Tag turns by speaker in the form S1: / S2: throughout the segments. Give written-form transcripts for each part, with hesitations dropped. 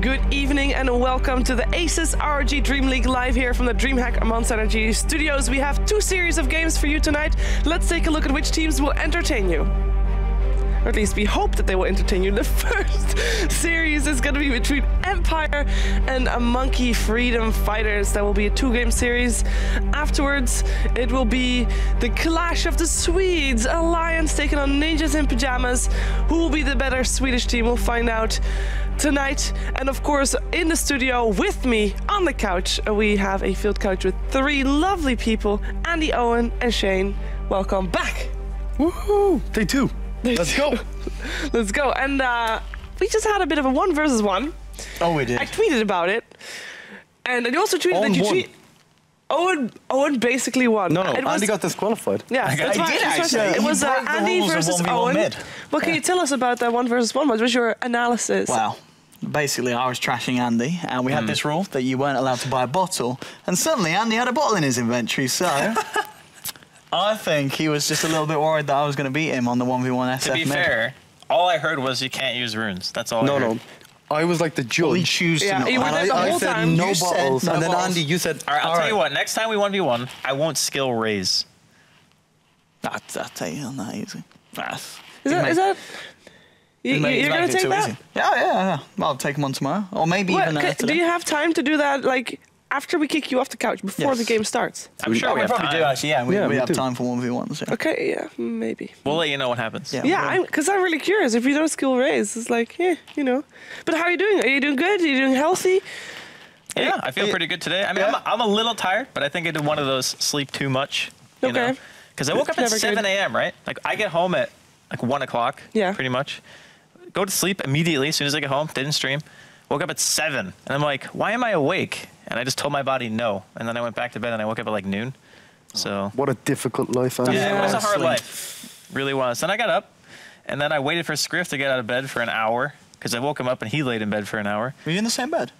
S1: Good evening and welcome to the ASUS ROG DreamLeague live here from the DreamHack Monster Energy Studios. We have two series of games for you tonight. Let's take a look at which teams will entertain you. Or at least we hope that they will entertain you. The first series is going to be between Empire and a Monkey Freedom Fighters. That will be a two-game series. Afterwards, it will be the clash of the Swedes. Alliance taking on Ninjas in Pajamas. Who will be the better Swedish team? We'll find out tonight. And of course, in the studio with me on the couch, we have a field couch with three lovely people. Andy, Owen, and Shane. Welcome back.
S2: Woohoo! Day two. Let's go.
S1: Let's go. And we just had a bit of a 1 versus 1.
S3: Oh, we did.
S1: I tweeted about it. And you also tweeted that you tweet. Owen basically won.
S2: No, Andy got disqualified.
S1: Yeah, that's right.
S3: Did actually.
S1: It was Andy versus Owen.
S3: Mid.
S1: What can you tell us about that 1 versus 1? What was your analysis?
S3: Well, basically I was trashing Andy, and we had this rule that you weren't allowed to buy a bottle, and suddenly Andy had a bottle in his inventory, so I think he was just a little bit worried that I was going to beat him on the 1v1 SF.
S4: To be fair, all I heard was you can't use runes. That's all I heard.
S2: No. I was like the judge.
S3: Well, he choose to
S1: you were there the whole
S2: said
S1: time.
S2: no
S3: You said
S2: bottles,
S3: no
S2: and then
S3: bottles.
S2: Andy, you said.
S4: All right, I'll tell you what. Next time we 1v1, I won't skill raise.
S3: I'll tell you on that easy.
S1: Is that you're going to take that?
S3: Easy. Yeah. I'll take him on tomorrow, or maybe even today.
S1: Do you have time to do that, like, after we kick you off the couch, before the game starts?
S4: I'm sure we have
S3: probably
S4: time.
S3: do, actually, yeah. We have
S2: do.
S3: time for 1v1. So.
S1: Okay, yeah, maybe.
S4: We'll let you know what happens.
S1: Yeah, because I'm really curious. If you don't skill raise, it's like, you know. But how are you doing? Are you doing good? Are you doing healthy?
S4: Yeah, I feel pretty good today. I mean, I'm a little tired, but I think I did one of those sleep too much. You know? Because I woke up at 7 a.m., right? Like, I get home at, like, 1 o'clock, pretty much. Go to sleep immediately as soon as I get home. Didn't stream. Woke up at 7. And I'm like, why am I awake? And I just told my body no. And then I went back to bed and I woke up at, like, noon. So.
S2: What a difficult life, Andy.
S4: Yeah, it was a hard life. Really was. Then I got up, and then I waited for Scriff to get out of bed for an hour, because I woke him up and he laid in bed for an hour.
S3: Were you in the same bed?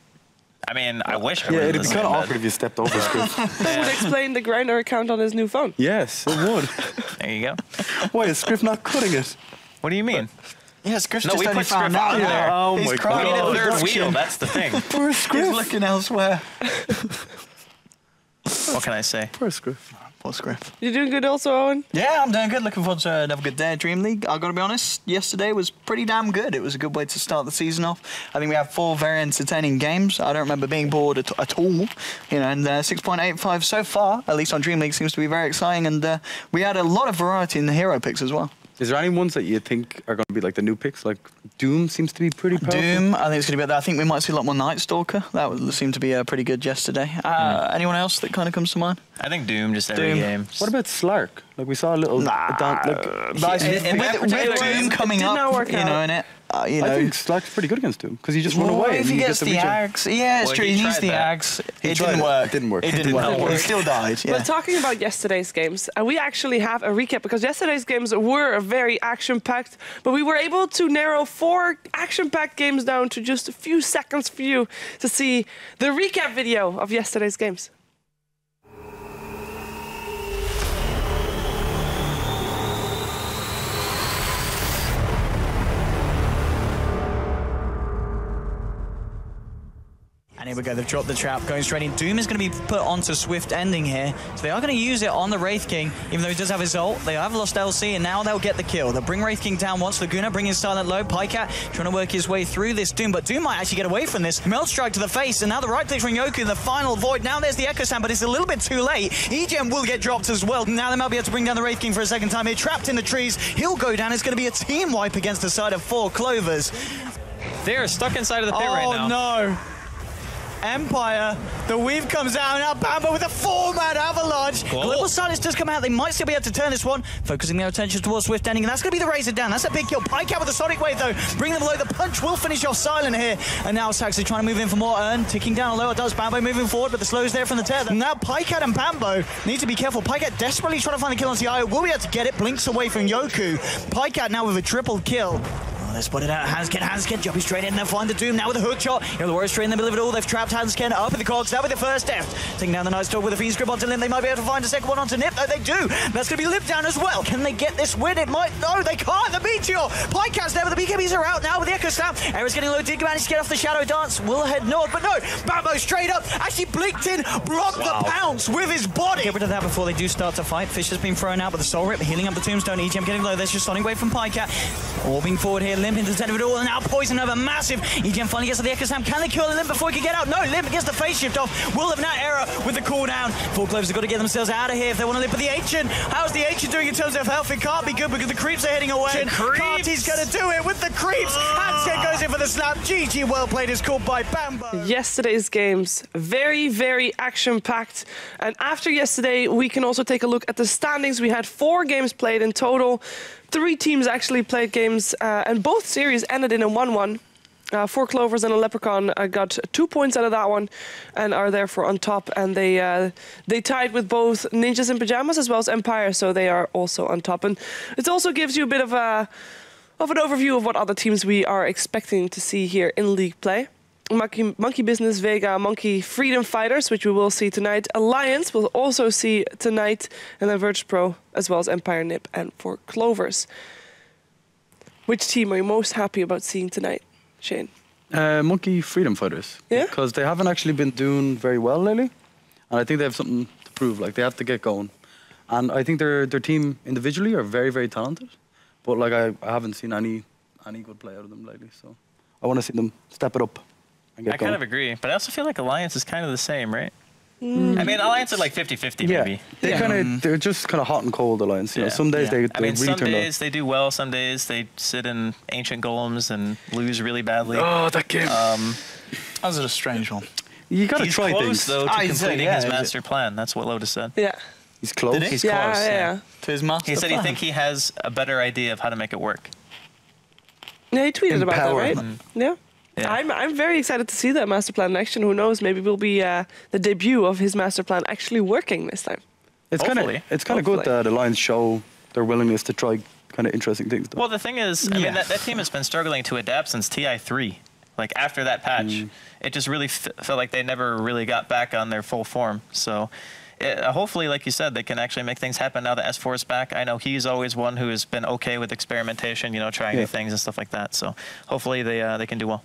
S4: I mean, I wish I
S2: Yeah,
S4: were in
S2: it'd
S4: the
S2: be
S4: same
S2: kind of
S4: bed.
S2: awkward if you stepped over Scriff.
S1: That would explain the grinder account on his new phone.
S2: Yes, it would.
S4: There you go.
S2: Why is Scriff not cutting it?
S4: What do you mean?
S3: Yeah, Scriff's
S4: No,
S3: just
S4: we
S3: only
S4: put
S3: found
S4: Scriff
S3: out
S4: on
S3: now.
S4: there.
S2: Oh
S3: He's
S2: my
S3: crying.
S4: We need a
S2: God.
S4: third wheel, that's the thing.
S2: Poor
S3: He's
S2: Scriff.
S3: looking elsewhere.
S4: What can I say?
S2: Poor Scriff.
S3: Poor Scriff.
S1: You doing good also, Owen?
S3: Yeah, I'm doing good. Looking forward to another good day at DreamLeague. I've got to be honest, yesterday was pretty damn good. It was a good way to start the season off. I think we had 4 very entertaining games. I don't remember being bored at all. You know, and 6.85 so far, at least on DreamLeague, seems to be very exciting. And we had a lot of variety in the hero picks as well.
S2: Is there any ones that you think are going to be like the new picks? Like Doom seems to be pretty powerful.
S3: Doom, I think it's going to be. I think we might see a lot more Night Stalker. That seemed to be pretty good yesterday. Anyone else that kind of comes to mind?
S4: I think Doom just every
S3: Doom.
S4: game.
S2: What about Slark? Like we saw a little.
S3: With Doom coming up, you know, in it. You know,
S2: I think Slark's pretty good against Doom because he just run away.
S3: If he gets the axe, yeah, it's
S4: Well,
S3: true.
S4: he
S3: He needs
S4: tried
S3: the
S4: that.
S3: axe. It didn't work.
S2: It didn't work.
S3: It didn't work. He still died. Yeah.
S1: But talking about yesterday's games, we actually have a recap because yesterday's games were very action-packed, but we were able to narrow 4 action-packed games down to just a few seconds for you to see the recap video of yesterday's games.
S3: And here we go, they've dropped the trap, going straight in. Doom is going to be put onto Swift Ending here. So they are going to use it on the Wraith King, even though he does have his ult. They have lost LC, and now they'll get the kill. They'll bring Wraith King down once. Laguna bringing Silent Low. Pycat trying to work his way through this Doom, but Doom might actually get away from this. Melt Strike to the face, and now the right click from Yoku in the final void. Now there's the Echo Sand, but it's a little bit too late. EGM will get dropped as well. Now they might be able to bring down the Wraith King for a second time. They're trapped in the trees. He'll go down. It's going to be a team wipe against the side of 4 Clovers.
S4: They're stuck inside of the pit right now.
S3: Oh, no. Empire, the weave comes out, now Bamba with a 4-man avalanche. Global Silence does come out, they might still be able to turn this one, focusing their attention towards Swift Ending, and that's going to be the Razor down. That's a big kill. Pycat with a Sonic Wave though, bring them below. The punch will finish off Silent here, and now Saxley trying to move in for more Earn, ticking down lower does Bambo moving forward, but the slow's there from the tether. Now Pycat and Bambo need to be careful. Pycat desperately trying to find a kill on CIO, will be able to get it, blinks away from Yoku. Pycat now with a triple kill. they're spotted out. Hansken jumping straight in. They'll find the Doom now with a hook shot. The Warriors straight in the middle of it all. They've trapped Hansken up in the cogs. Now with the first death. Taking down the Night Stalker with a Fiend's Grip onto Limp. They might be able to find a second one onto Nip. No, they do. That's going to be Limp down as well. Can they get this win? It might. No, they can't. The Meteor. Pycast there, but the BKBs are out now with the Echo Slam. Era's getting low. Did manage to get off the Shadow Dance. Will head north, but no. Bambo straight up. Actually blinked in. Blocked the pounce with his body. Get rid of that before they do start to fight. Fish has been thrown out with the Soul Rip. Healing up the Tombstone. EGM getting low. There's just Sonic Wave from Pycat. Orbing forward here. Limp into the center of it all. And now Poison over massive. EGM finally gets to the Echo Slam. Can they kill Limp before he can get out? No. Limp gets the phase shift off. Will have now Era with the cooldown. Four Clovers have got to get themselves out of here if they want to live with the Ancient. How's the Ancient doing in terms of health? It can't be good because the creeps are heading away. Carty's going to do it with the creeps. Hansken goes in for the snap. GG, well played, is called by Bambo.
S1: Yesterday's games, very, very action-packed. And after yesterday, we can also take a look at the standings. We had 4 games played in total. 3 teams actually played games, and both series ended in a 1-1. 4 Clovers and a Leprechaun got 2 points out of that one and are therefore on top. And they tied with both Ninjas in Pajamas as well as Empire, so they are also on top. And it also gives you a bit of an overview of what other teams we are expecting to see here in League play. Monkey Business, Vega, Monkey Freedom Fighters, which we will see tonight. Alliance we'll also see tonight. And then Virtus Pro, as well as Empire, Nip, and 4 Clovers. Which team are you most happy about seeing tonight, Shane?
S2: Monkey Freedom Fighters.
S1: Yeah?
S2: Because they haven't actually been doing very well lately. And I think they have something to prove. Like, they have to get going. And I think their team individually are very, very talented. But, like, I haven't seen any good play out of them lately. So I want to see them step it up.
S4: I kind of agree, but I also feel like Alliance is kind of the same, right? I mean, Alliance are like 50-50 maybe.
S2: They're just kind of hot and cold, Alliance. You know, some days they really turn up.
S4: Some days they do well, some days they sit in Ancient Golems and lose really badly.
S2: Oh, that game.
S3: That was a strange one.
S2: You got to try
S4: close,
S2: things.
S4: Though, to completing his master plan. That's what Lotus said.
S1: Yeah.
S2: He's close?
S4: He's close,
S1: yeah.
S3: To his master
S4: He said he think he has a better idea of how to make it work.
S1: Yeah, he tweeted about that, right? Yeah.
S4: Yeah.
S1: I'm very excited to see that master plan in action. Who knows? Maybe will be the debut of his master plan actually working this time.
S2: It's kind of good that Alliance show their willingness to try kind of interesting things. Though.
S4: Well, the thing is, I mean, that team has been struggling to adapt since TI3. Like after that patch, it just really felt like they never really got back on their full form. So. Hopefully, like you said, they can actually make things happen now that S4 is back. I know he's always one who has been okay with experimentation, you know, trying new things and stuff like that. So hopefully they can do well.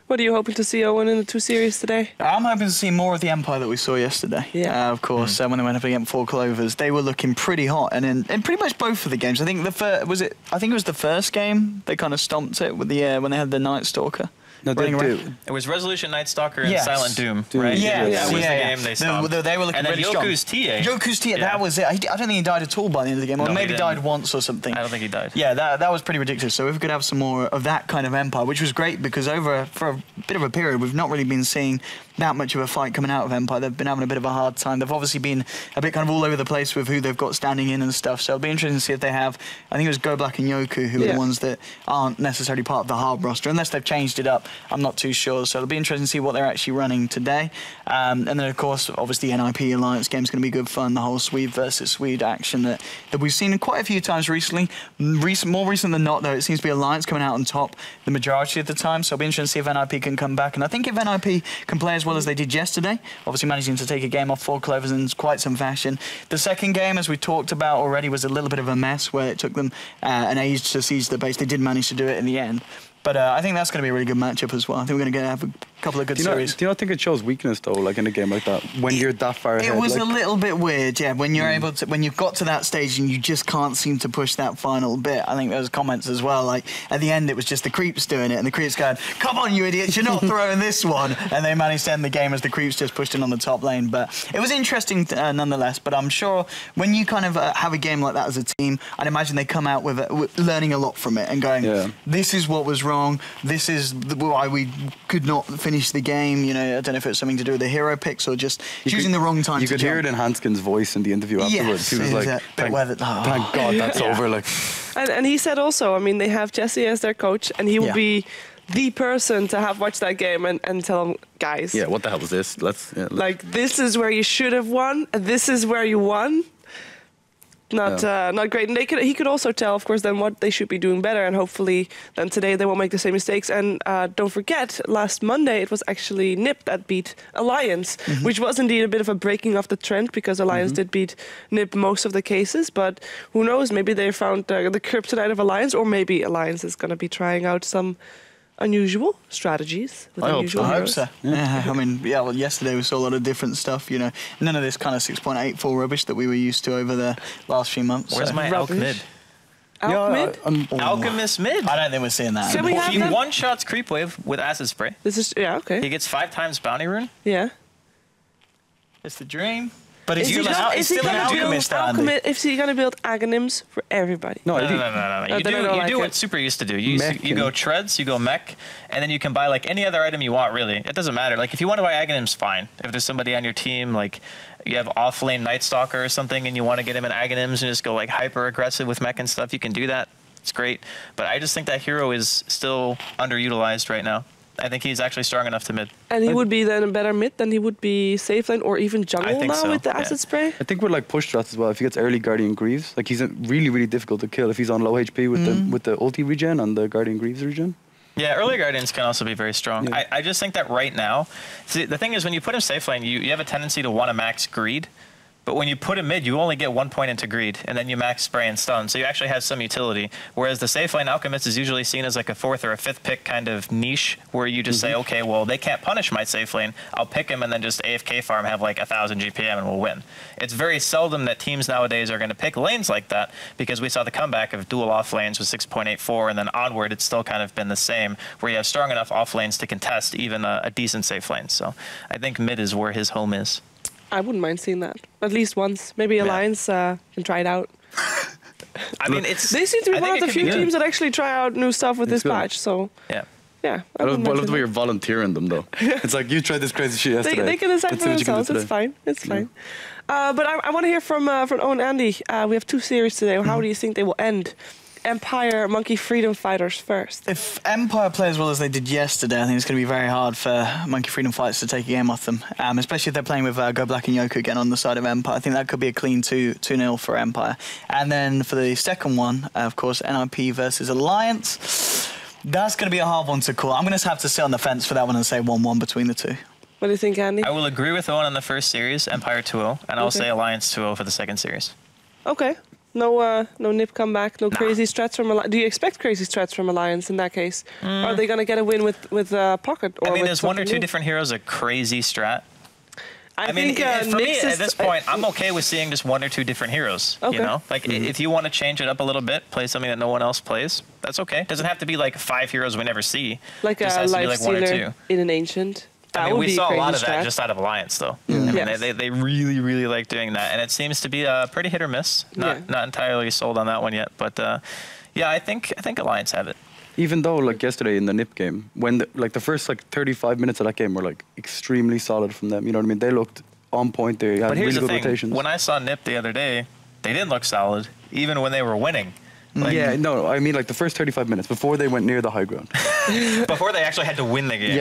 S1: What are you hoping to see, Owen, in the 2 series today?
S5: I'm hoping to see more of the Empire that we saw yesterday.
S1: Yeah.
S5: Of course, when they went up against 4 Clovers, they were looking pretty hot, and in pretty much both of the games. I think it was the first game they kind of stomped it with the when they had the Night Stalker.
S2: No, they do.
S4: It was Resolution Night Stalker and Silent Doom, right?
S5: Yeah,
S4: that was the game they stopped.
S5: They were looking really strong.
S4: Yoku's TA.
S5: Yoku's TA, that was it. I don't think he died at all by the end of the game, or maybe died once or something.
S4: I don't think he died.
S5: Yeah, that was pretty ridiculous. So if we could have some more of that kind of Empire, which was great because for a bit of a period, we've not really been seeing that much of a fight coming out of Empire. They've been having a bit of a hard time. They've obviously been a bit kind of all over the place with who they've got standing in and stuff. So it'll be interesting to see if they have, I think it was Go Black and Yoku who are the ones that aren't necessarily part of the hard roster, unless they've changed it up. I'm not too sure. So it'll be interesting to see what they're actually running today. And then, of course, obviously NIP Alliance game's going to be good fun. The whole Swede versus Swede action that we've seen quite a few times recently. More recent than not, though, it seems to be Alliance coming out on top the majority of the time. So it'll be interesting to see if NIP can come back. And I think if NIP can play as well as they did yesterday, obviously managing to take a game off 4 Clovers in quite some fashion. The second game, as we talked about already, was a little bit of a mess where it took them an age to seize the base. They did manage to do it in the end. But I think that's going to be a really good matchup as well. I think we're going to have a couple of good series.
S2: Do you not think it shows weakness, though, like in a game like that, when you're that far ahead?
S5: It was a little bit weird, yeah, when you're able to, when you've got to that stage and you just can't seem to push that final bit. I think there was comments as well, like, at the end it was just the creeps doing it, and the creeps going, come on, you idiots, you're not throwing this one. And they managed to end the game as the creeps just pushed in on the top lane. But it was interesting nonetheless, but I'm sure when you kind of have a game like that as a team, I'd imagine they come out with learning a lot from it and going, this is what was wrong, this is why we could not finish the game. You know, I don't know if it's something to do with the hero picks or just choosing the wrong time to jump.
S2: You could hear it in Hansken's voice in the interview afterwards. He was like, thank God that's over. Like,
S1: and he said also, I mean, they have Jesse as their coach, and he will be the person to have watched that game and tell them, guys.
S2: Yeah, what the hell was this? Let's.
S1: Like, this is where you should have won, and this is where you won. not great. And he could also tell, of course, then what they should be doing better, and hopefully then today they won't make the same mistakes. And don't forget, last Monday it was actually NiP that beat Alliance, which was indeed a bit of a breaking of the trend, because Alliance did beat NiP most of the cases. But who knows? Maybe they found the kryptonite of Alliance, or maybe Alliance is going to be trying out some unusual strategies with unusual heroes.
S5: I hope so. Yeah. I mean, well, yesterday we saw a lot of different stuff, you know. None of this kind of 6.84 rubbish that we were used to over the last few months.
S4: Where's my Alk mid?
S1: Alk mid?
S4: Alchemist mid.
S5: I don't think we're seeing that.
S1: Can we have
S4: He
S1: them?
S4: one-shots creep wave with acid spray.
S1: This is, yeah, okay.
S4: He gets 5 times bounty rune.
S1: Yeah.
S5: It's the dream. But it's
S1: Is
S5: still an alchemist, Andy.
S1: Is he going to build agonyms for everybody?
S4: No. You do what Super used to do. You go treads, you go mech, and then you can buy like any other item you want, really. It doesn't matter. Like, if you want to buy agonyms, fine. If there's somebody on your team, like you have off-lane Night Stalker or something, and you want to get him in agonyms and just go like hyper-aggressive with mech and stuff, you can do that. It's great. But I just think that hero is still underutilized right now. I think he's actually strong enough to mid.
S1: And he would be then a better mid than he would be safe lane or even jungle now
S4: so,
S1: with the acid spray?
S2: I think with like push strats as well, if he gets early Guardian Greaves, like he's really, really difficult to kill if he's on low HP with the ulti regen and the Guardian Greaves regen.
S4: Yeah, early Guardians can also be very strong. Yeah. I just think that right now, see, the thing is when you put him safe lane, you have a tendency to want to max greed. But when you put him mid, you only get 1 point into greed, and then you max spray and stun, so you actually have some utility. Whereas the safe lane alchemist is usually seen as like a 4th or a 5th pick kind of niche, where you just say, okay, well, they can't punish my safe lane. I'll pick him and then just AFK farm, have like 1,000 GPM, and we'll win. It's very seldom that teams nowadays are going to pick lanes like that, because we saw the comeback of dual off lanes with 6.84, and then onward, it's still kind of been the same, where you have strong enough off lanes to contest even a decent safe lane. So I think mid is where his home is.
S1: I wouldn't mind seeing that at least once. Maybe Alliance can try it out.
S4: I mean, they
S1: seem to be one of the few teams that actually try out new stuff with this patch. So yeah.
S2: I love the way you're volunteering them though. It's like you tried this crazy shit yesterday.
S1: They can decide for themselves. It's fine. It's fine. But I want to hear from Owen and Andy. We have 2 series today. How do you think they will end? Empire, Monkey Freedom Fighters first.
S5: If Empire play as well as they did yesterday, I think it's going to be very hard for Monkey Freedom Fighters to take a game off them, especially if they're playing with Go Black and Yoku again on the side of Empire. I think that could be a clean 2-0 for Empire. And then for the second one, of course, NIP versus Alliance. That's going to be a hard one to call. I'm going to have to sit on the fence for that one and say 1-1 between the two.
S1: What do you think, Andy?
S4: I will agree with Owen on the first series, Empire 2-0, and I'll say Alliance 2-0 for the second series.
S1: Okay. No NiP comeback, no crazy strats from Alliance. Do you expect crazy strats from Alliance in that case? Are they going to get a win with Pocket? Or
S4: I mean, there's 1 or 2 different heroes a crazy strat.
S1: I
S4: mean,
S1: think,
S4: for me, at this point, I'm okay with seeing just 1 or 2 different heroes. Okay. You know, like if you want to change it up a little bit, play something that no one else plays, that's okay. It doesn't have to be like 5 heroes we never see.
S1: Like
S4: just
S1: a life stealer in an ancient.
S4: I mean, we saw a lot of that just out of Alliance, though. I mean, they really, really like doing that, and it seems to be pretty hit or miss. Not entirely sold on that one yet, but yeah, I think Alliance have it.
S2: Even though, like yesterday in the NiP game, when the first like 35 minutes of that game were like extremely solid from them. You know what I mean? They looked on point. They had really good rotations.
S4: When I saw NiP the other day, they didn't look solid, even when they were winning.
S2: Like, yeah, no, I mean like the first 35 minutes before they went near the high ground.
S4: Before they actually had to win the game.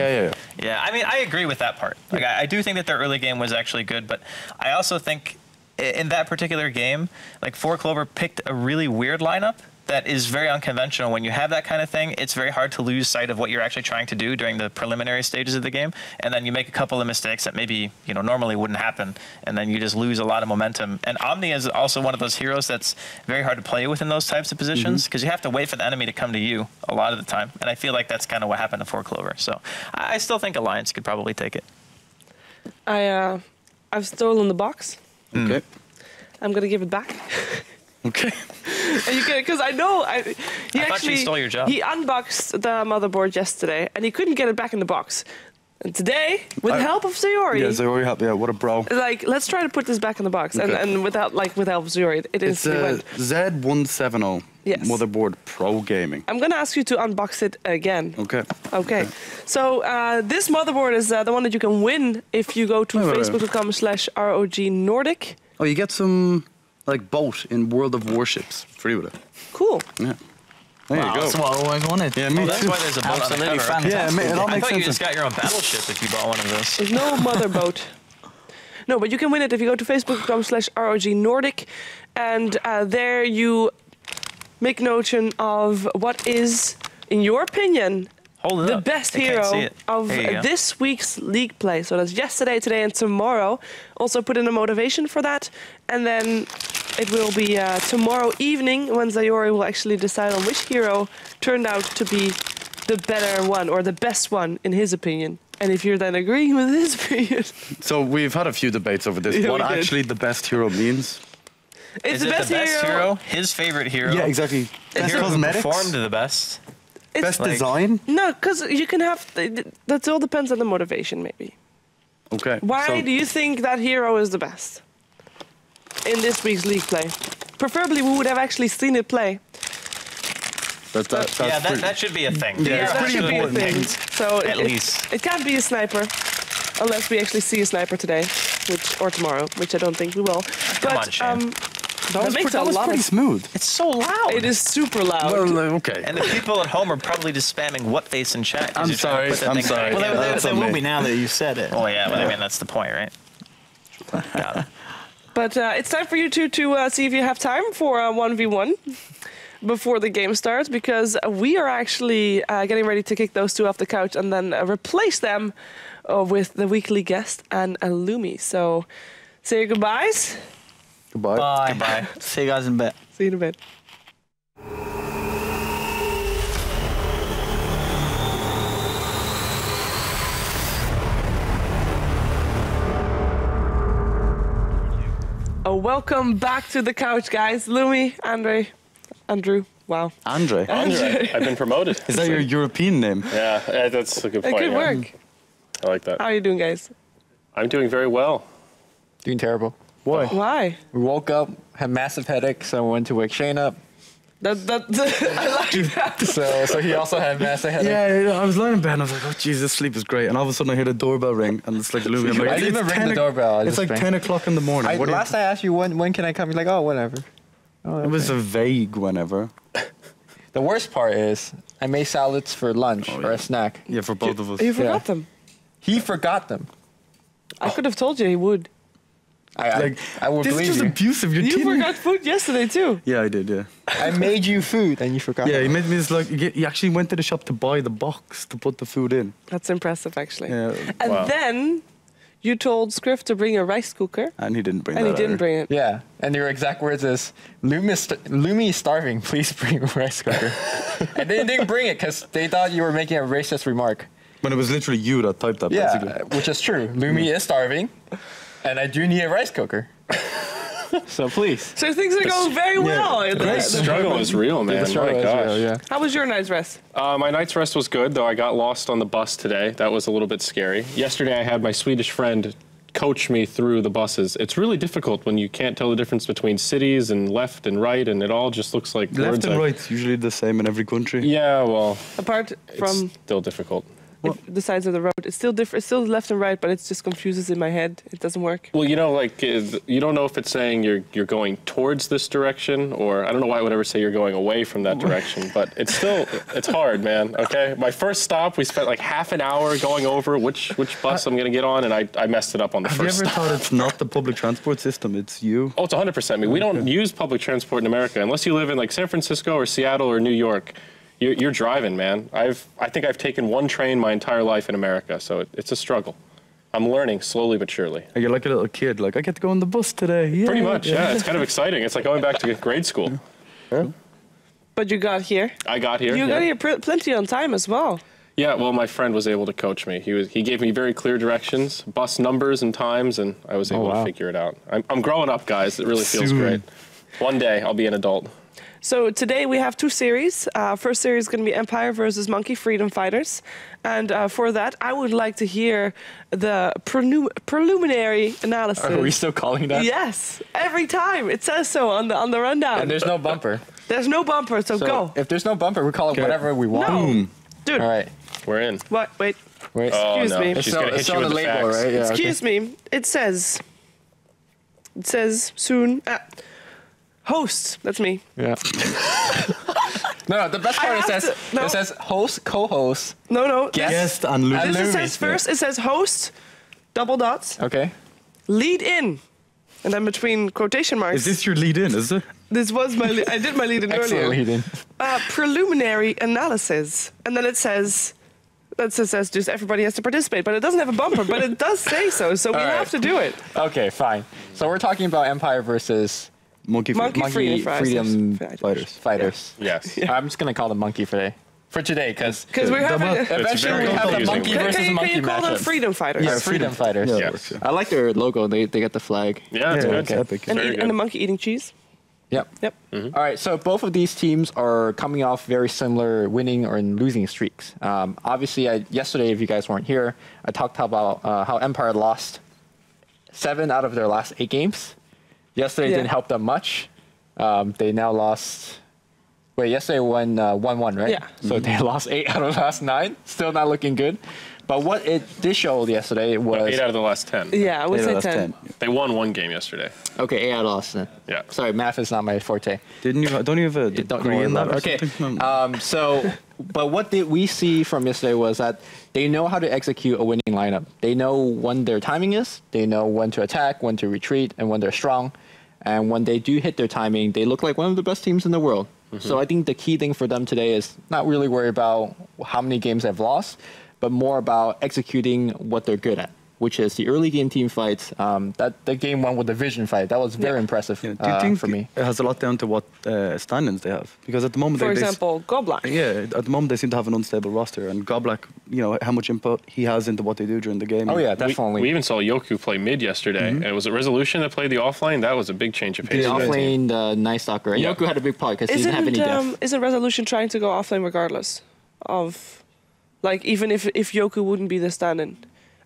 S2: Yeah,
S4: I mean, I agree with that part. Like, I do think that their early game was actually good, but I also think in that particular game, like 4Clover picked a really weird lineup that is very unconventional. When you have that kind of thing, it's very hard to lose sight of what you're actually trying to do during the preliminary stages of the game, and then you make a couple of mistakes that maybe normally wouldn't happen, and then you just lose a lot of momentum. And Omni is also one of those heroes that's very hard to play with in those types of positions, because you have to wait for the enemy to come to you a lot of the time, and I feel like that's kind of what happened to 4Clover. So I still think Alliance could probably take it.
S1: I've stolen the box.
S2: Okay.
S1: I'm gonna give it back.
S2: Okay.
S1: Because I know he actually
S4: stole your job.
S1: He unboxed the motherboard yesterday, and he couldn't get it back in the box. And today, with the help of Sayori,
S2: what a bro.
S1: Like, let's try to put this back in the box, and with help of Sayori, it instantly went.
S2: Z170 motherboard Pro Gaming.
S1: I'm gonna ask you to unbox it again.
S2: Okay.
S1: So this motherboard is the one that you can win if you go to facebook.com/ROG Nordic.
S2: Oh, you get some like boat in World of Warships free with it.
S1: Cool.
S2: Yeah. There you go.
S5: That's what I always wanted.
S2: Yeah, me too.
S4: That's why there's a boat on the cover.
S2: Yeah, it all makes sense.
S4: I thought you just got your own battleship if you bought one of those.
S1: There's no motherboat. No, but you can win it if you go to facebook.com/ROG Nordic, and there you make notion of what is, in your opinion, the best hero of this week's league play. So that's yesterday, today, and tomorrow. Also put in a motivation for that, and then it will be tomorrow evening when Zayori will actually decide on which hero turned out to be the better one or the best one in his opinion. And if you're then agreeing with his opinion.
S2: So we've had a few debates over this.
S1: Yeah,
S2: what actually the best hero means?
S1: It's
S4: the best hero? His favorite hero?
S2: Yeah, exactly.
S4: The hero who performed the best?
S2: Best design?
S1: No, because you can have... That all depends on the motivation, maybe.
S2: Okay.
S1: Why do you think that hero is the best in this week's league play? Preferably, we would have actually seen it play.
S4: That should be a thing.
S1: Yeah, that should be a thing. So
S4: at least.
S1: It can't be a sniper, unless we actually see a sniper today, or tomorrow, which I don't think we will.
S4: Come on, Shane.
S2: That was pretty smooth.
S4: It's so loud.
S1: It is super loud.
S2: Well, okay.
S4: And the people at home are probably just spamming what face in chat.
S2: I'm sorry.
S5: Well, they will be now that you said it.
S4: Oh yeah, but I mean that's the point, right? Got it.
S1: But it's time for you two to see if you have time for a 1v1 before the game starts, because we are actually getting ready to kick those two off the couch and then replace them with the weekly guest and Lumi. So say your goodbyes.
S2: Goodbye.
S5: Bye.
S4: Goodbye.
S5: See you guys in a bit.
S1: See you in a bit. Welcome back to the couch, guys. Lumi, Andrew. Wow.
S2: Andre.
S6: I've been promoted.
S2: Is that your European name?
S6: Yeah, that's a good point.
S1: Good work.
S6: I like that.
S1: How are you doing, guys?
S6: I'm doing very well.
S7: Doing terrible.
S2: Why?
S1: Why?
S7: We woke up, had massive headache, so I went to wake Shane up.
S1: I like that.
S7: So he also had massive headache.
S2: Yeah, I was lying in bed and I was like, oh Jesus, sleep is great. And all of a sudden I hear the doorbell ring and it's like Lumi. I'm like,
S7: I didn't even ring the doorbell.
S2: It's like 10 o'clock in the morning.
S7: Last I asked you when can I come, you're like, oh, whenever. Oh, okay.
S2: It was a vague whenever.
S7: The worst part is I made salads for lunch or a snack.
S2: Yeah, for both of us.
S1: You forgot them.
S7: He forgot them.
S1: I could have told you he would.
S7: I would
S2: this
S7: believe
S2: is just
S7: you.
S2: abusive.
S1: You forgot food yesterday too.
S2: Yeah, I did, yeah.
S7: I made you food and you forgot.
S2: Yeah, he made me this like, he actually went to the shop to buy the box to put the food in.
S1: That's impressive, actually.
S2: Yeah.
S1: And then you told Scriff to bring a rice cooker.
S2: And he didn't bring it.
S1: And he didn't bring it.
S7: Yeah, and your exact words is, Lumi is starving, please bring a rice cooker. And they didn't bring it because they thought you were making a racist remark.
S2: When it was literally you that typed that, basically.
S7: Yeah, which is true. Lumi is starving, and I do need a rice cooker. So please.
S1: So things are going very well.
S6: The struggle is real, man. My gosh.
S1: How was your night's rest?
S6: My night's rest was good, though I got lost on the bus today. That was a little bit scary. Yesterday I had my Swedish friend coach me through the buses. It's really difficult when you can't tell the difference between cities and left and right, and it all just looks like
S2: left and right's usually the same in every country.
S6: Yeah, well,
S1: apart from
S6: it's still difficult.
S1: The sides of the road, it's still different. It's still left and right, but it just confuses in my head. It doesn't work.
S6: Well, you know, like you don't know if it's saying you're going towards this direction, or I don't know why I would ever say you're going away from that direction. But it's hard, man. Okay, my first stop, we spent like half an hour going over which bus I'm gonna get on, and I messed it up on the first stop.
S2: Have you ever thought it's not the public transport system? It's you.
S6: Oh, it's 100% me. We don't use public transport in America unless you live in like San Francisco or Seattle or New York. You're driving, man. I think I've taken one train my entire life in America, so it's a struggle. I'm learning slowly but surely.
S2: You're like a little kid, like, I get to go on the bus today. Yeah.
S6: Pretty much, yeah. It's kind of exciting. It's like going back to grade school.
S2: Yeah.
S1: But you got here.
S6: I got here.
S1: You got here plenty on time as well.
S6: Yeah, well, my friend was able to coach me. He gave me very clear directions, bus numbers and times, and I was able to figure it out. I'm growing up, guys. It really feels great. One day, I'll be an adult.
S1: So today we have two series. First series is going to be Empire versus Monkey Freedom Fighters. And for that, I would like to hear the preliminary analysis.
S7: Are we still calling that?
S1: Yes, every time. It says so on the rundown.
S7: And there's no bumper.
S1: There's no bumper, so go.
S7: If there's no bumper, we call it whatever we want.
S1: No.
S2: Boom.
S1: Dude.
S7: All right.
S6: We're in.
S1: What? Wait.
S6: Excuse
S1: me.
S6: She's going to hit you with the
S7: label,
S6: facts.
S7: right? Yeah,
S1: Excuse me. It says soon. Host. That's me.
S7: Yeah. No, the best part it says host, co-host.
S1: No.
S2: Guest and Lumi.
S1: It says first. It says host, double dots.
S7: Okay.
S1: lead in. And then between quotation marks.
S2: Is this your lead in, is it?
S1: This was my I did my lead in
S7: Excellent
S1: earlier.
S7: lead in.
S1: Preliminary analysis. And then it says, just everybody has to participate. But it doesn't have a bumper, but it does say so. So we have to do it.
S7: Okay, fine. So we're talking about Empire versus
S2: Monkey
S1: Freedom
S2: Fighters.
S6: Yes.
S7: I'm just going to call them Monkey for today, because
S1: we're having...
S7: eventually we have the Monkey versus Monkey
S1: Can you call them
S7: matchup.
S1: Freedom Fighters?
S7: Yeah, Freedom Fighters.
S2: Yeah,
S6: Yes.
S2: works, yeah.
S7: I like their logo. They get the flag.
S6: Yeah, it's
S2: it's
S6: good.
S2: epic.
S1: And,
S6: Very
S1: and
S6: good.
S1: the monkey eating cheese?
S7: Yep.
S1: Yep.
S7: All right, so both of these teams are coming off very similar winning or losing streaks. Obviously, yesterday, if you guys weren't here, I talked about how Empire lost 7 out of their last 8 games. Yesterday didn't help them much. They now lost... Wait, yesterday won 1-1, right?
S1: Yeah.
S7: So they lost 8 out of the last 9. Still not looking good. But what it did show yesterday was...
S6: 8 out of the last 10.
S1: Yeah, I would say 10.
S2: 10.
S6: They won 1 game yesterday.
S7: Okay, 8 out of the last 10.
S6: Yeah.
S7: Sorry, math is not my forte.
S2: Don't you have a degree in that?
S7: Okay.
S2: Okay.
S7: But what did we see from yesterday was that they know how to execute a winning lineup. They know when their timing is. They know when to attack, when to retreat, and when they're strong. And when they do hit their timing, they look like one of the best teams in the world. So I think the key thing for them today is not really worry about how many games they've lost, but more about executing what they're good at, which is the early game team fights. That the game 1 with the vision fight, that was very impressive
S2: Do you think
S7: for me.
S2: it has a lot down to what stand-ins they have? Because at the moment,
S1: For example, Goblak.
S2: at the moment they seem to have an unstable roster, and Goblak, how much input he has into what they do during the game.
S7: Oh yeah, definitely.
S6: We even saw Yoku play mid yesterday, and it was a Resolution that played the offlane. That was a big change of pace.
S7: The offlane, nice stalker. And
S6: Yeah.
S7: Yoku had a big part because he didn't have any depth.
S1: Isn't Resolution trying to go offlane regardless of... Like, even if Yoku wouldn't be the stand-in?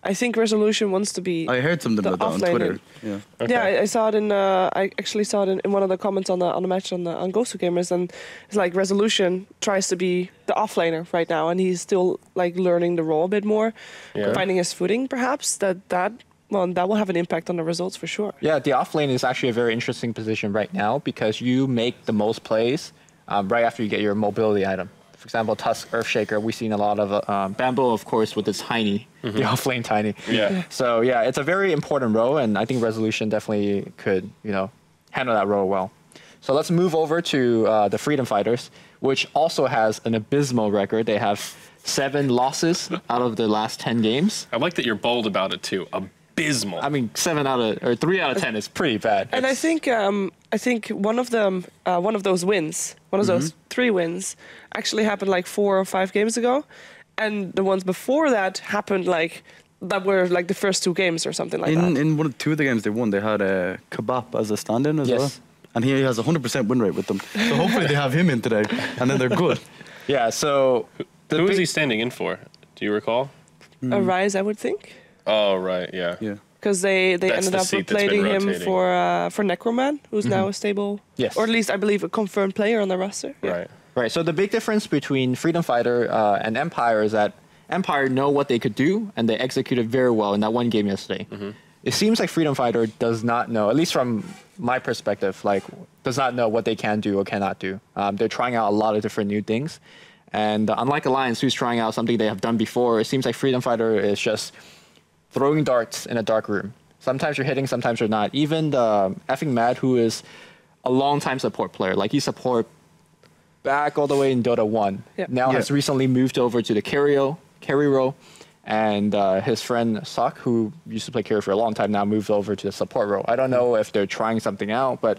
S1: I think Resolution wants to be...
S2: I heard something about that on Twitter. Yeah.
S6: Okay.
S1: Yeah, I saw it in. I actually saw it in one of the comments on the match on Ghost of Gamers, and it's like Resolution tries to be the offlaner right now, and he's still like learning the role a bit more, finding his footing. Perhaps that will have an impact on the results for sure.
S7: Yeah, the offlane is actually a very interesting position right now because you make the most plays right after you get your mobility item. For example, Tusk, Earthshaker, we've seen a lot of Bambo, of course, with its tiny, the offlane tiny.
S6: Yeah.
S7: So yeah, it's a very important role, and I think Resolution definitely could, handle that role well. So let's move over to the Freedom Fighters, which also has an abysmal record. They have 7 losses out of their last 10 games.
S6: I like that you're bold about it too. Abysmal.
S7: I mean, 3 out of 10 is pretty bad.
S1: And I think one of them, one of those wins, one of those 3 wins, actually happened like 4 or 5 games ago, and the ones before that happened that were like the first 2 games or something like that.
S2: In 2 of the games they won, they had Kebab as a stand-in as well, and he has a 100% win rate with them. So hopefully they have him in today, and then they're good.
S7: Yeah. So
S6: who is he standing in for? Do you recall?
S1: A Rise, I would think.
S6: Oh right, yeah.
S2: Yeah.
S1: Because they ended
S6: the
S1: up
S6: seat that's
S1: replacing
S6: been
S1: him
S6: rotating.
S1: for Necroman, who's now a stable, or at least I believe a confirmed player on the roster.
S6: Right.
S7: Right. So the big difference between Freedom Fighter and Empire is that Empire know what they could do, and they executed very well in that one game yesterday. It seems like Freedom Fighter does not know, at least from my perspective, does not know what they can do or cannot do. They're trying out a lot of different new things. And unlike Alliance, who's trying out something they have done before, it seems like Freedom Fighter is just throwing darts in a dark room. Sometimes you're hitting, sometimes you're not. Even the effing Mad, who is a long-time support player, he support back all the way in Dota 1, now has recently moved over to the carry role, and his friend Sok, who used to play carry for a long time, now moved over to the support role. I don't know if they're trying something out, but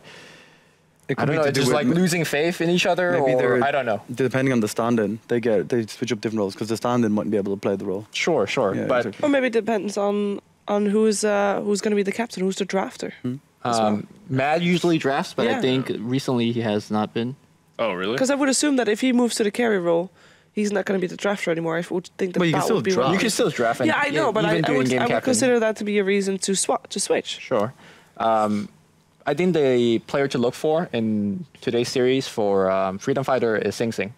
S7: I don't know, it's just losing faith in each other, or I don't know.
S2: Depending on the stand-in, they switch up different roles, because the stand-in mightn't be able to play the role.
S7: Sure,
S2: Yeah,
S7: but
S2: exactly.
S1: Or maybe it depends on who's going to be the captain, who's the drafter.
S7: Mad usually drafts, but I think recently he has not been.
S6: Oh, really?
S1: Because I would assume that if he moves to the carry role, he's not going to be the drafter anymore. I would think that
S2: Well, you can
S1: that
S2: still
S1: would be
S2: draft.
S1: wrong.
S7: You can still draft.
S1: Yeah, I know, but I would consider that to be a reason to switch.
S7: Sure. I think the player to look for in today's series for Freedom Fighter is Sing Sing.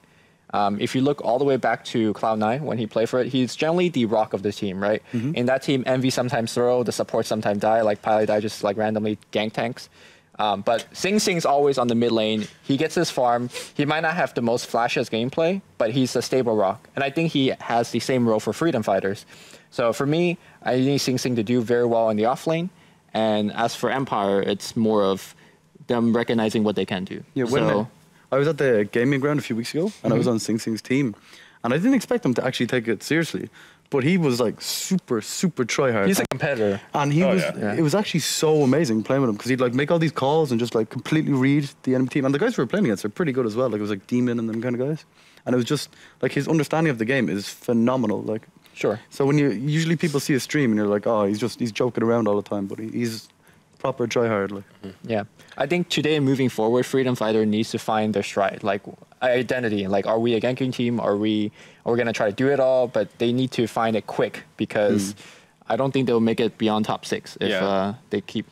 S7: If you look all the way back to Cloud9 when he played for it, he's generally the rock of the team, right? In that team, Envy sometimes throw, the support sometimes die, like Pilot Die just randomly gank tanks. But Sing Sing's always on the mid lane. He gets his farm. He might not have the most flashiest gameplay, but he's a stable rock. And I think he has the same role for Freedom Fighters. So for me, I need Sing Sing to do very well in the off lane. And as for Empire, it's more of them recognizing what they can do.
S2: Yeah, I was at the gaming ground a few weeks ago, and I was on Sing Sing's team, and I didn't expect him to actually take it seriously. But he was like super tryhard.
S7: He's a competitor.
S2: And he it was actually so amazing playing with him because he'd like make all these calls and just like completely read the enemy team. And the guys we were playing against are pretty good as well. Like it was like Demon and them kind of guys. And it was just like his understanding of the game is phenomenal. Like
S7: Sure.
S2: So when usually people see a stream and you're like, oh, he's joking around all the time, but he's proper tryhard. Like.
S7: Yeah. I think today and moving forward, Freedom Fighter needs to find their stride, like identity. Like, are we a ganking team? Are we going to try to do it all? But they need to find it quick because I don't think they'll make it beyond top 6 if they keep.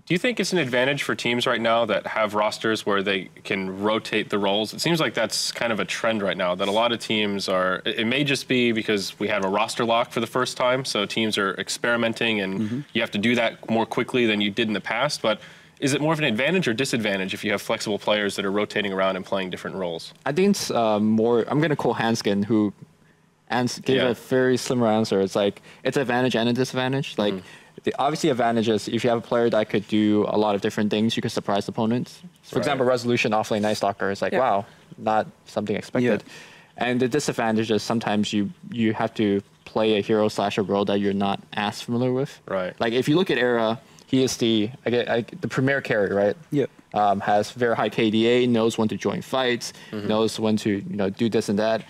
S6: Do you think it's an advantage for teams right now that have rosters where they can rotate the roles? It seems like that's kind of a trend right now, that a lot of teams are, it may just be because we have a roster lock for the first time, so teams are experimenting and you have to do that more quickly than you did in the past, but is it more of an advantage or disadvantage if you have flexible players that are rotating around and playing different roles?
S7: I think it's more, I'm going to call Hanskin, who gave a very similar answer. It's like, it's an advantage and a disadvantage. Like, the obviously advantage is if you have a player that could do a lot of different things, you could surprise opponents. For example, Resolution offlane Night Stalker is like, wow, not something expected. And the disadvantage is sometimes you have to play a hero / a role that you're not as familiar with.
S6: Right.
S7: Like if you look at Era, he is the premier carry, right?
S2: Yeah.
S7: Has very high KDA, knows when to join fights, knows when to do this and that.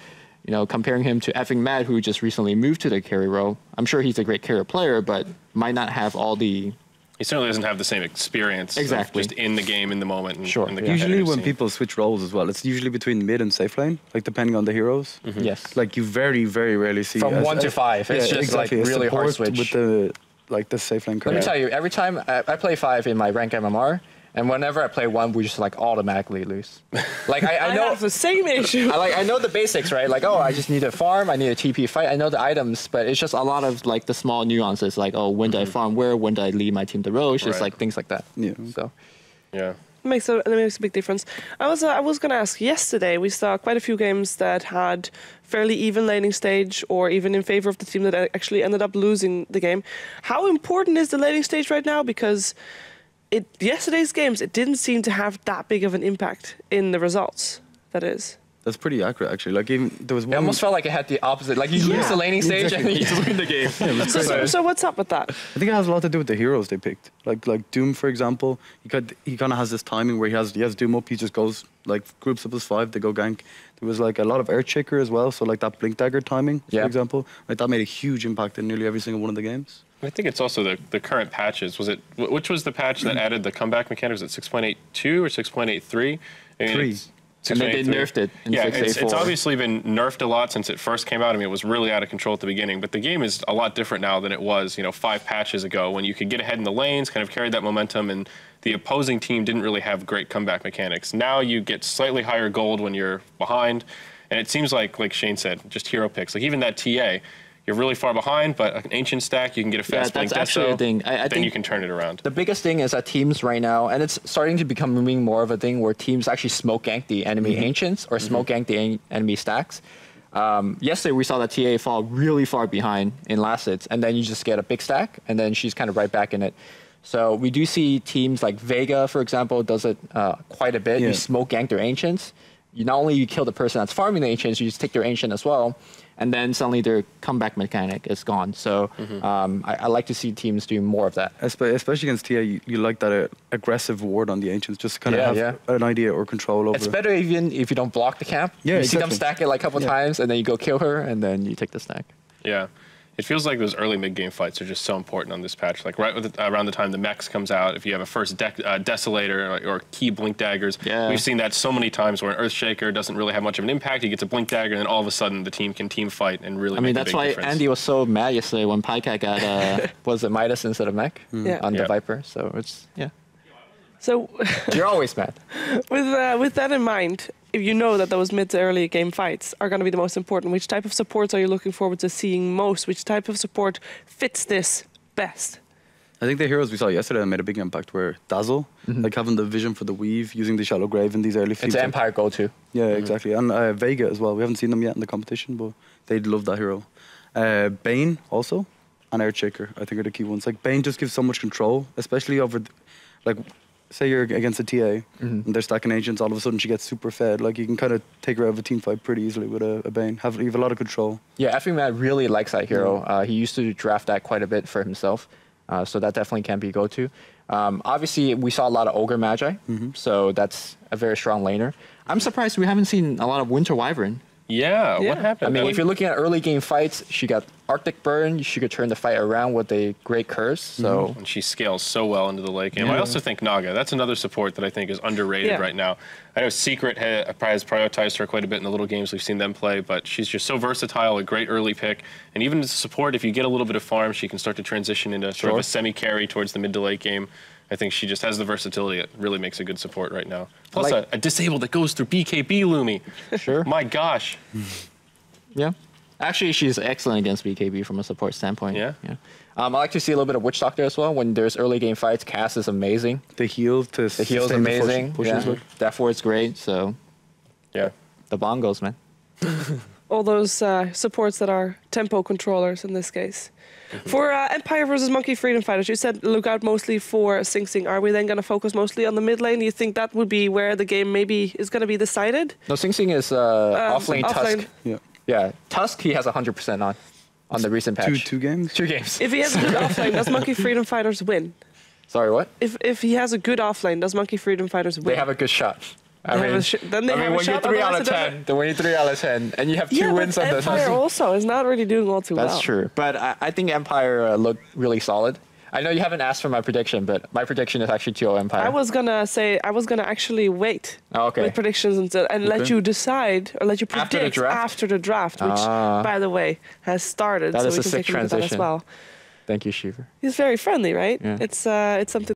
S7: Comparing him to effing Matt, who just recently moved to the carry role, I'm sure he's a great carrier player, but might not have all the...
S6: He certainly doesn't have the same experience.
S7: Exactly.
S6: Just in the game, in the moment. And
S7: sure.
S6: In the
S2: usually when
S6: scene.
S2: people switch roles as well, it's usually between mid and safe lane, like depending on the heroes.
S7: Yes.
S2: Like you very, very rarely see...
S7: From 1 to 5, it's just
S2: exactly,
S7: like really hard switch.
S2: With the safe lane
S7: Let me tell you, every time I play 5 in my rank MMR, and whenever I play 1, we just like automatically lose. Like I know
S1: have the same issue.
S7: I know the basics, right? Like, oh, I just need a farm, I need a TP fight. I know the items, but it's just a lot of like the small nuances, like, oh, when do I farm where? When do I lead my team to Roche? Just like things like that.
S2: Yeah.
S7: So.
S6: Yeah.
S1: It makes a big difference. I was going to ask, yesterday we saw quite a few games that had fairly even laning stage or even in favor of the team that actually ended up losing the game. How important is the laning stage right now? Because yesterday's games, it didn't seem to have that big of an impact in the results, that is.
S2: That's pretty accurate, actually. Like even there was one.
S7: It almost felt like it had the opposite. Like you lose the laning stage and then you just win the game.
S1: So what's up with that?
S2: I think it has a lot to do with the heroes they picked. Like Doom, for example, he kind of has this timing where he has Doom up. He just goes like groups up as 5. They go gank. There was like a lot of Earthshaker as well. So like that Blink Dagger timing, for example, like that made a huge impact in nearly every single one of the games.
S6: I think it's also the current patches. Which was the patch that added the comeback mechanic? Was it 6.82 or 6.83?
S2: 3.
S7: And then they nerfed it in 6.84.
S6: It's obviously been nerfed a lot since it first came out. I mean, it was really out of control at the beginning, but the game is a lot different now than it was, 5 patches ago when you could get ahead in the lanes, kind of carry that momentum, and the opposing team didn't really have great comeback mechanics. Now you get slightly higher gold when you're behind, and it seems like Shane said, just hero picks. Like even that TA, you're really far behind, but an ancient stack, you can get a fast blink.
S7: That's actually a thing. I
S6: then
S7: think
S6: you can turn it around.
S7: The biggest thing is that teams right now, and it's starting to becoming more of a thing where teams actually smoke gank the enemy ancients or smoke gank the enemy stacks. Yesterday we saw that TA fall really far behind in last hits, and then you just get a big stack, and then she's kind of right back in it. So we do see teams like Vega, for example, does it quite a bit. You smoke gank their ancients. Not only you kill the person that's farming the ancients, you just take their ancient as well. And then suddenly their comeback mechanic is gone. So I like to see teams do more of that.
S2: Especially against TA, you like that aggressive ward on the Ancients, just to kind of have an idea or control over it.
S7: It's better even if you don't block the camp. Yeah, you see them stack it like a couple times, and then you go kill her, and then you take the stack.
S6: Yeah. It feels like those early mid-game fights are just so important on this patch. Like around the time the mechs comes out, if you have a first Desolator or key Blink Daggers, we've seen that so many times where an Earthshaker doesn't really have much of an impact. He gets a Blink Dagger, and then all of a sudden the team can team fight and really make a big difference.
S7: I mean, that's why Andy was so mad yesterday when Pycat got, was it Midas instead of mech on the Viper. So it's,
S1: So
S7: you're always mad.
S1: With that in mind, if you know that those mid to early game fights are going to be the most important, which type of supports are you looking forward to seeing most? Which type of support fits this best?
S2: I think the heroes we saw yesterday made a big impact were Dazzle, like having the vision for the weave, using the Shallow Grave in these early feats.
S7: It's an Empire go-to.
S2: Yeah, exactly. And Vega as well. We haven't seen them yet in the competition, but they'd love that hero. Bane also. and Earthshaker, I think, are the key ones. Like, Bane just gives so much control, especially over, like, say you're against a TA, and they're stacking Ancients, all of a sudden she gets super fed. Like, you can kind of take her out of a team fight pretty easily with a Bane. You have a lot of control.
S7: Yeah, I think Matt really likes that hero. He used to draft that quite a bit for himself, so that definitely can be a go-to. Obviously, we saw a lot of Ogre Magi, so that's a very strong laner. I'm surprised we haven't seen a lot of Winter Wyvern.
S6: Yeah, what happened?
S7: I mean, if you're looking at early game fights, she got Arctic Burn. She could turn the fight around with a great curse. So
S6: and she scales so well into the late game. I also think Naga. That's another support that I think is underrated right now. I know Secret has prioritized her quite a bit in the little games we've seen them play, but she's just so versatile, a great early pick. And even as a support, if you get a little bit of farm, she can start to transition into sort of a semi-carry towards the mid to late game. I think she just has the versatility that really makes a good support right now. Plus a disable that goes through BKB, Lumi.
S7: Sure.
S6: My gosh.
S7: Yeah. Actually, she's excellent against BKB from a support standpoint.
S6: Yeah.
S7: I like to see a little bit of Witch Doctor as well. When there's early game fights, Cass is amazing.
S2: The heal is
S7: amazing. Death Ward's great. So,
S6: yeah.
S7: The bongos, man.
S1: All those supports that are tempo controllers in this case. For Empire versus Monkey Freedom Fighters, you said look out mostly for Sing Sing. Are we then going to focus mostly on the mid lane? Do you think that would be where the game maybe is going to be decided?
S7: No, Sing Sing is off-lane Tusk. Yeah, Tusk he has 100% on the recent patch.
S2: Two games?
S7: 2 games.
S1: If he has a good offlane, does Monkey Freedom Fighters win?
S7: Sorry, what?
S1: If he has a good offlane, does Monkey Freedom Fighters win?
S7: They have a good shot.
S1: Then they have a shot.
S7: When you're 3 out of 10, then when you're 3 out of 10, and you have 2 wins on the
S1: Empire also is not really doing all too well.
S7: That's true, but I think Empire looked really solid. I know you haven't asked for my prediction, but my prediction is actually 2-0 Empire.
S1: I was gonna actually wait with predictions and let you decide or let you predict after the draft, which by the way has started.
S7: That
S1: so
S7: is
S1: we
S7: a
S1: can
S7: sick
S1: take a look at that
S7: transition
S1: as well.
S7: Thank you, Shiver.
S1: He's very friendly, right?
S7: Yeah.
S1: It's something